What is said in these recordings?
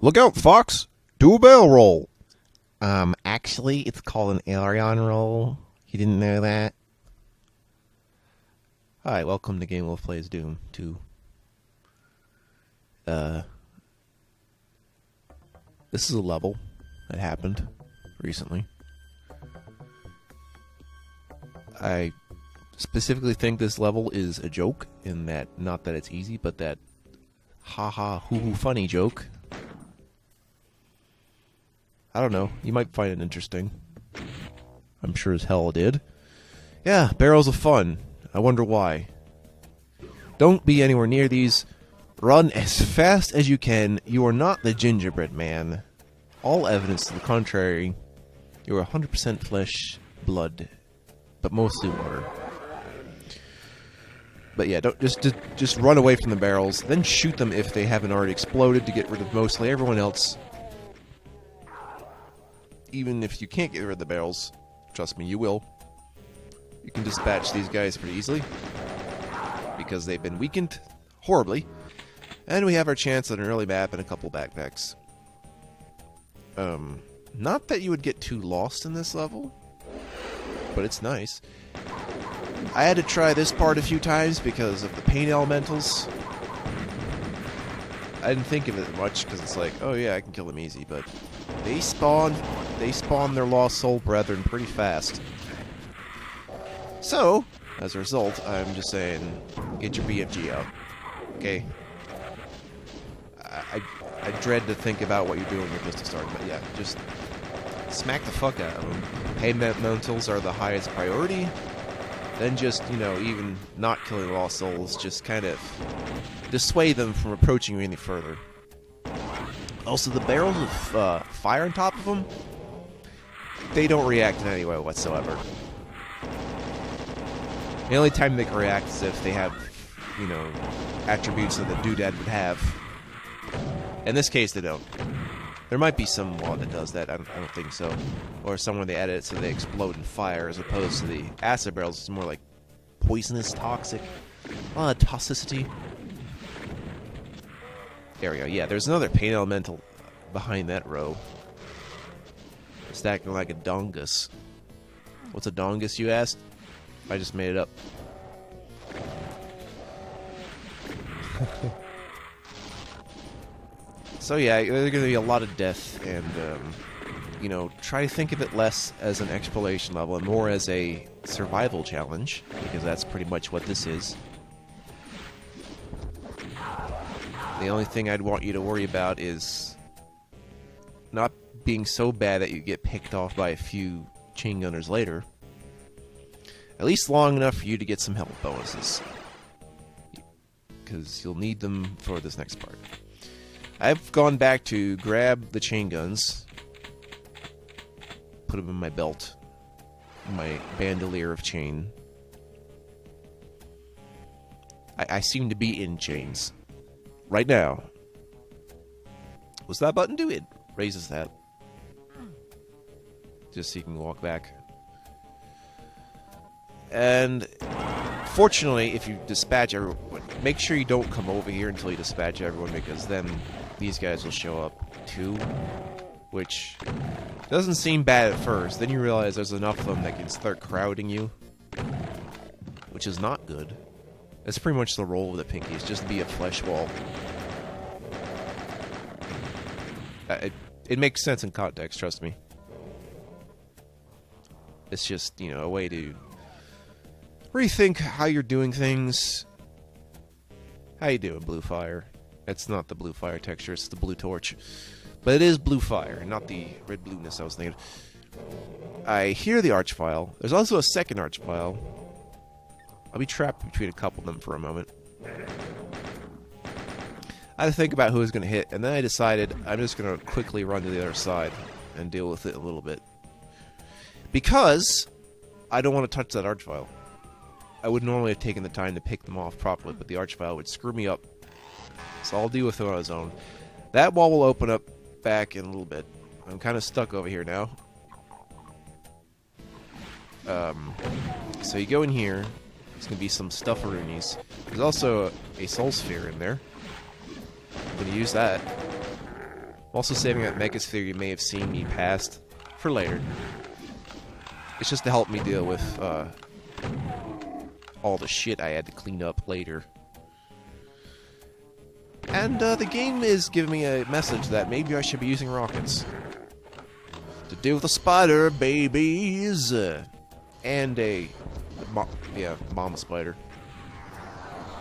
Look out, Fox! Do a barrel roll! Actually, it's called an aileron roll. You didn't know that? Hi, welcome to Game Wolf Plays Doom 2. This is a level that happened recently. I specifically think this level is a joke, in that, not that it's easy, but that haha hoo-hoo funny joke. I don't know, you might find it interesting. I'm sure as hell did. Yeah, barrels of fun. I wonder why. Don't be anywhere near these. Run as fast as you can. You are not the gingerbread man. All evidence to the contrary. You are 100% flesh, blood, but mostly water. But yeah, don't just run away from the barrels, then shoot them if they haven't already exploded to get rid of mostly everyone else. Even if you can't get rid of the barrels, trust me, you will. You can dispatch these guys pretty easily, because they've been weakened horribly. And we have our chance at an early map and a couple backpacks. Not that you would get too lost in this level, but it's nice. I had to try this part a few times because of the pain elementals. I didn't think of it much because it's like, oh yeah, I can kill them easy, but they spawn their lost soul brethren pretty fast. So, as a result, I'm just saying, get your BFG out. Okay? I dread to think about what you're doing when your pistol starting, but yeah, just smack the fuck out of them. Pain elementals are the highest priority. Then just, you know, even not killing lost souls, just kind of dissuade them from approaching you any further. Also, the barrels of fire on top of them, they don't react in any way whatsoever. The only time they can react is if they have, you know, attributes that the doodad would have. In this case, they don't. There might be some mod that does that, I don't think so. Or somewhere they edit it so they explode in fire, as opposed to the acid barrels, it's more like poisonous, toxic. A lot of toxicity. There we go, yeah, there's another pain elemental behind that row. Stacking like a dongus. What's a dongus, you asked? I just made it up. So yeah, there's going to be a lot of death, and, you know, try to think of it less as an exploration level and more as a survival challenge, because that's pretty much what this is. The only thing I'd want you to worry about is not being so bad that you get picked off by a few chain gunners later. At least long enough for you to get some health bonuses, because you'll need them for this next part. I've gone back to grab the chain guns, put them in my belt, my bandolier of chain. I seem to be in chains right now. What's that button do? It raises that, just so you can walk back. And fortunately, if you dispatch everyone, make sure you don't come over here until you dispatch everyone, because then these guys will show up too, which doesn't seem bad at first. Then you realize there's enough of them that can start crowding you, which is not good. That's pretty much the role of the Pinky, is just to be a flesh wall. It makes sense in context, trust me. It's just, you know, a way to rethink how you're doing things. How you doing, Blue Fire? It's not the blue fire texture, it's the blue torch. But it is blue fire, not the red blueness I was thinking. I hear the archvile. There's also a second archvile. I'll be trapped between a couple of them for a moment. I had to think about who was going to hit, and then I decided I'm just going to quickly run to the other side and deal with it a little bit. Because I don't want to touch that archvile. I would normally have taken the time to pick them off properly, but the archvile would screw me up. So I'll deal with it on its own. That wall will open up back in a little bit. I'm kind of stuck over here now. So you go in here. There's going to be some stufferoonies. There's also a soul sphere in there. I'm going to use that. I'm also saving that Megasphere you may have seen me past for later. It's just to help me deal with all the shit I had to clean up later. And the game is giving me a message that maybe I should be using rockets. To deal with the spider babies. And a... Mama Spider.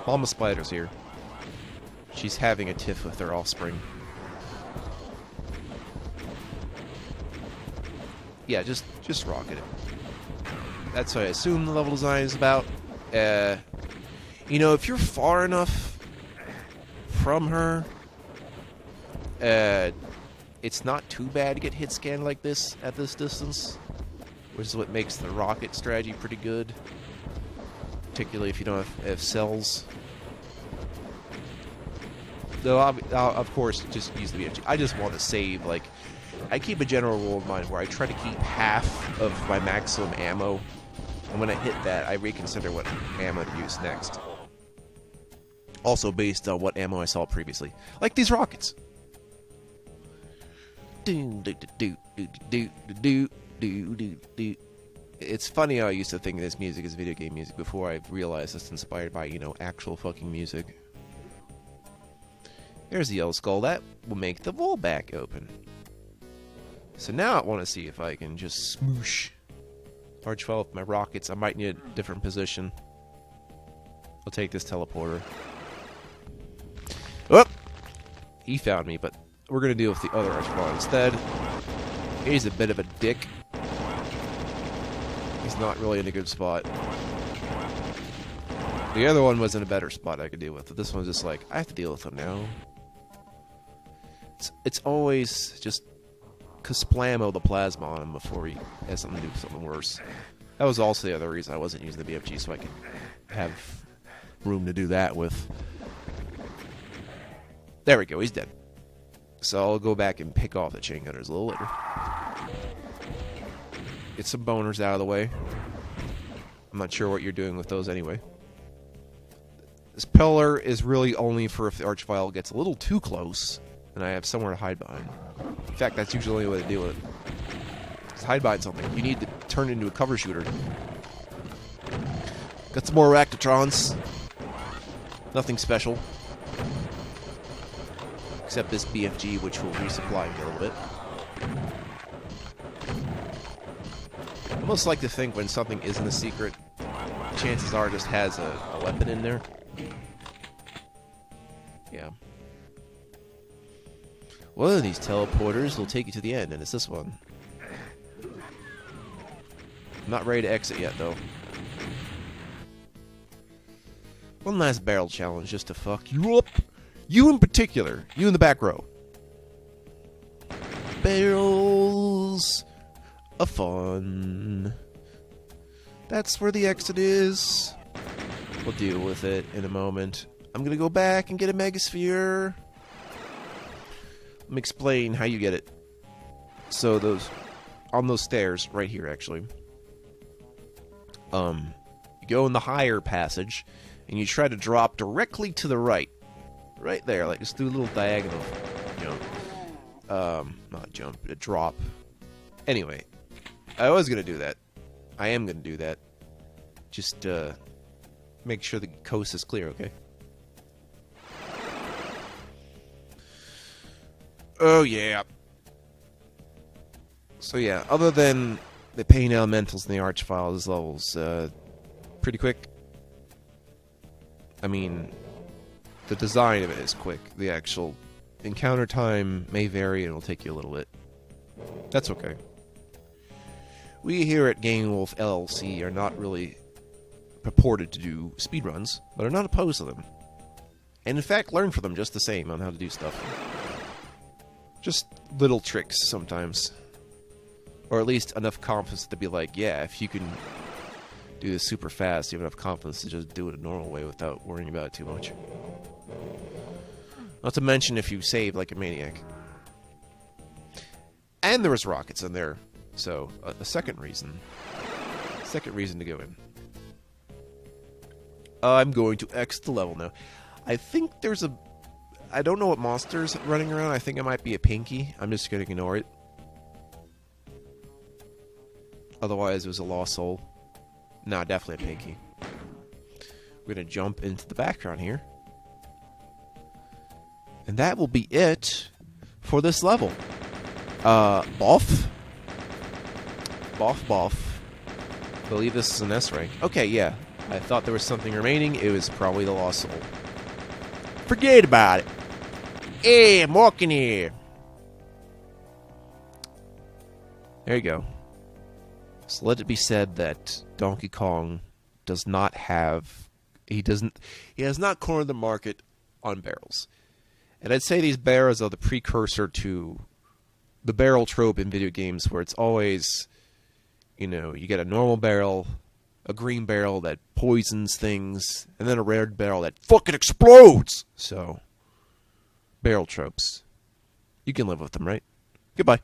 Mama Spider's here. She's having a tiff with her offspring. Yeah, just rocket it. That's what I assume the level design is about. You know, if you're far enough from her, it's not too bad to get hit scanned like this at this distance, which is what makes the rocket strategy pretty good, particularly if you don't have cells. Though, I'll, of course, just use the BFG. I just want to save, like, I keep a general rule in mind where I try to keep half of my maximum ammo, and when I hit that, I reconsider what ammo to use next. Also based on what ammo I saw previously. Like these rockets. It's funny how I used to think this music is video game music before I realized it's inspired by, you know, actual fucking music. There's the yellow skull. That will make the wall back open. So now I want to see if I can just smoosh Archvile with my rockets. I might need a different position. I'll take this teleporter. Oh! He found me, but we're going to deal with the other Archvile instead. He's a bit of a dick. He's not really in a good spot. The other one was in a better spot I could deal with, but this one's just like, I have to deal with him now. It's always just Kasplammo the plasma on him before he has something to do with something worse. That was also the other reason I wasn't using the BFG, so I could have room to do that with. There we go, he's dead. So I'll go back and pick off the chain gunners a little later. Get some boners out of the way. I'm not sure what you're doing with those anyway. This pillar is really only for if the Archvile gets a little too close and I have somewhere to hide behind. In fact, that's usually the only way to deal with it. Just hide behind something. You need to turn into a cover shooter. Got some more Ractotrons. Nothing special. Except this BFG, which will resupply me a little bit. I almost like to think when something isn't a secret, chances are it just has a weapon in there. Yeah. One of these teleporters will take you to the end, and it's this one. I'm not ready to exit yet, though. One last barrel challenge just to fuck you up. You in particular. You in the back row. Barrels of fun. That's where the exit is. We'll deal with it in a moment. I'm gonna go back and get a Megasphere. Let me explain how you get it. So on those stairs right here, actually. You go in the higher passage, and you try to drop directly to the right. Right there, like just do a little diagonal, you know, not jump, a drop. Anyway, I was gonna do that. I am gonna do that. Just make sure the coast is clear, okay? Oh yeah. So yeah, other than the pain elementals and the Archvile, this level's pretty quick. I mean, the design of it is quick. The actual encounter time may vary and it'll take you a little bit. That's okay. We here at Game Wolf LLC are not really purported to do speedruns, but are not opposed to them. And in fact, learn from them just the same on how to do stuff. Just little tricks sometimes. Or at least enough confidence to be like, yeah, if you can do this super fast, you have enough confidence to just do it a normal way without worrying about it too much. Not to mention if you save like a maniac. And there was rockets in there. So, a second reason to go in. I'm going to exit the level now. I think there's a... I don't know what monster's running around. I think it might be a Pinky. I'm just going to ignore it. Otherwise, it was a lost soul. No, definitely a Pinky. We're going to jump into the background here. And that will be it for this level. Boff. I believe this is an S rank. Okay, yeah. I thought there was something remaining. It was probably the lost soul. Forget about it. Hey, I'm walking here. There you go. So let it be said that Donkey Kong does not have... He has not cornered the market on barrels. And I'd say these barrels are the precursor to the barrel trope in video games, where it's always, you know, you get a normal barrel, a green barrel that poisons things, and then a red barrel that fucking explodes. So, barrel tropes. You can live with them, right? Goodbye.